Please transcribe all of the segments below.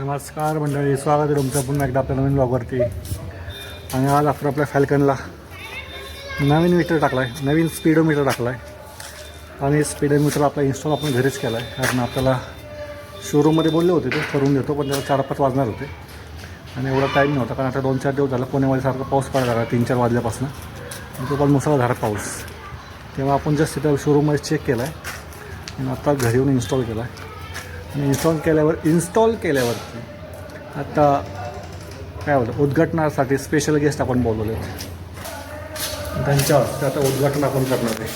नमस्कार मंडळी, स्वागत आहे तुमचं पुन्हा एकदा आपल्या नवीन ब्लॉगवरती. आणि आज आपण आपल्या फॅल्कनला नवीन मीटर टाकला आहे, नवीन स्पीडोमीटर टाकला आहे. आणि स्पीडोमीटर आपला इन्स्टॉल आपण घरीच केला आहे, कारण आपल्याला शोरूममध्ये बोलले होते ते करून देतो, पण त्याला 4-5 वाजणार होते आणि एवढा टाईम नव्हता. कारण आता 2-4 दिवस झाला पुण्यामध्ये सारखा पाऊस पडायला लागला 3-4 वाजल्यापासून, आणि तो पण मुसळधार पाऊस. तेव्हा आपण जस्ट तिथं शोरूममध्ये चेक केला आहे आणि आता घरी येऊन इन्स्टॉल केला आहे. आणि इन्स्टॉल केल्यावरती आता काय होतं, उद्घाटनासाठी स्पेशल गेस्ट आपण बोलवले होते, त्यांच्या हस्ते आता उद्घाटन आपण करणार आहे.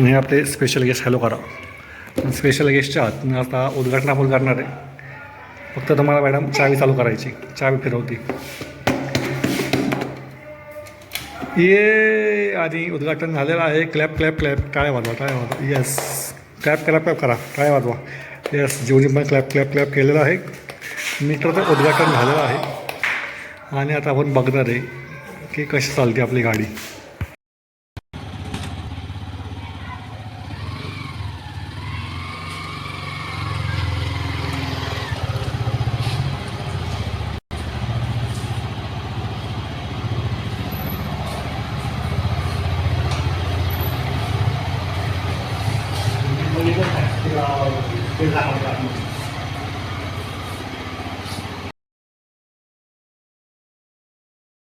हे आपले स्पेशल गेस्ट हॅलो करा. स्पेशल गेस्टच्या हातून आता उद्घाटन आपण करणार आहे. फक्त तुम्हाला मॅडम चावी चालू करायची, चावी फिरवती ये. आणि उद्घाटन झालेलं आहे. क्लॅप क्लॅप क्लॅप, टाळ्या वाजवा, टाळ्या वाजवा. येस, क्लॅप क्लॅप क्लॅप करा, टाळ्या वाजवा. येस, जेवढी पण क्लॅप क्लॅप क्लॅप केलेलं आहे. मीटरचं उद्घाटन झालेलं आहे आणि आता आपण बघणार आहे की कशी चालते आपली गाडी.